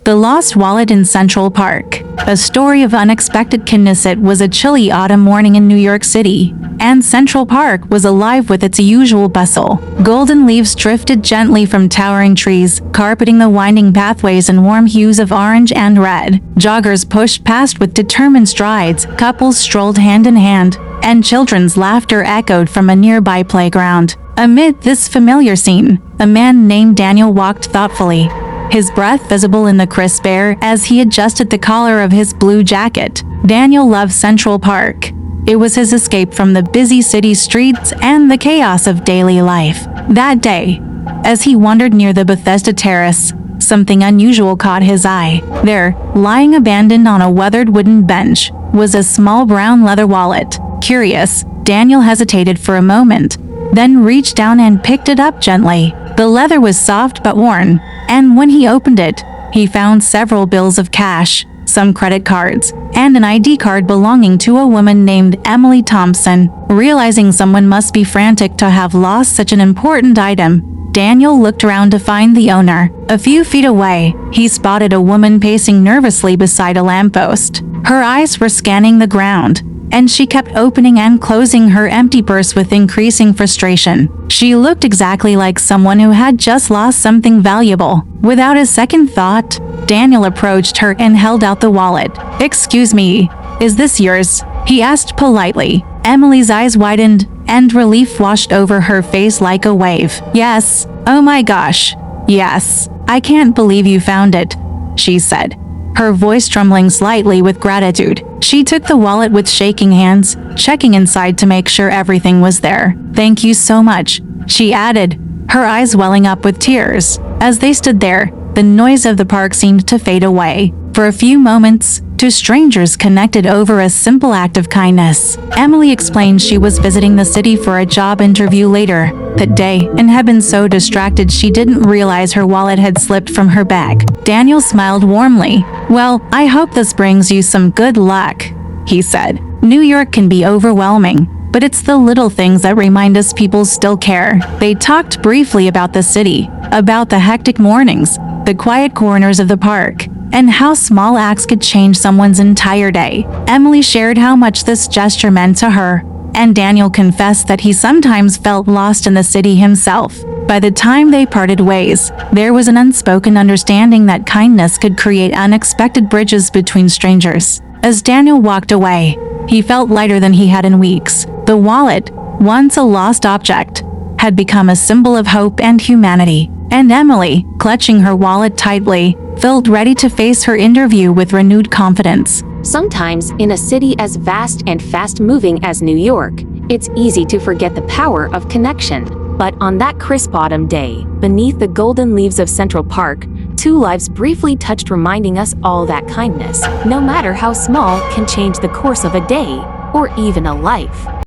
The Lost Wallet in Central Park. A story of unexpected kindness. It was a chilly autumn morning in New York City, and Central Park was alive with its usual bustle. Golden leaves drifted gently from towering trees, carpeting the winding pathways in warm hues of orange and red. Joggers pushed past with determined strides, couples strolled hand in hand, and children's laughter echoed from a nearby playground. Amid this familiar scene, a man named Daniel walked thoughtfully, his breath visible in the crisp air as he adjusted the collar of his blue jacket. Daniel loved Central Park. It was his escape from the busy city streets and the chaos of daily life. That day, as he wandered near the Bethesda Terrace, something unusual caught his eye. There, lying abandoned on a weathered wooden bench, was a small brown leather wallet. Curious, Daniel hesitated for a moment, then reached down and picked it up gently. The leather was soft but worn, and when he opened it, he found several bills of cash, some credit cards, and an ID card belonging to a woman named Emily Thompson. Realizing someone must be frantic to have lost such an important item, Daniel looked around to find the owner. A few feet away, he spotted a woman pacing nervously beside a lamppost. Her eyes were scanning the ground, and she kept opening and closing her empty purse with increasing frustration. She looked exactly like someone who had just lost something valuable. Without a second thought, Daniel approached her and held out the wallet. "Excuse me, is this yours?" he asked politely. Emily's eyes widened, and relief washed over her face like a wave. "Yes. Oh my gosh. Yes. I can't believe you found it," she said, her voice trembling slightly with gratitude. She took the wallet with shaking hands, checking inside to make sure everything was there. "Thank you so much," she added, her eyes welling up with tears. As they stood there, the noise of the park seemed to fade away. For a few moments, two strangers connected over a simple act of kindness. Emily explained she was visiting the city for a job interview later that day and had been so distracted she didn't realize her wallet had slipped from her bag. Daniel smiled warmly. "Well, I hope this brings you some good luck," he said. "New York can be overwhelming, but it's the little things that remind us people still care." They talked briefly about the city, about the hectic mornings, the quiet corners of the park, and how small acts could change someone's entire day. Emily shared how much this gesture meant to her, and Daniel confessed that he sometimes felt lost in the city himself. By the time they parted ways, there was an unspoken understanding that kindness could create unexpected bridges between strangers. As Daniel walked away, he felt lighter than he had in weeks. The wallet, once a lost object, had become a symbol of hope and humanity. And Emily, clutching her wallet tightly, felt ready to face her interview with renewed confidence. Sometimes, in a city as vast and fast-moving as New York, it's easy to forget the power of connection. But on that crisp autumn day, beneath the golden leaves of Central Park, two lives briefly touched, reminding us all that kindness, no matter how small, can change the course of a day or even a life.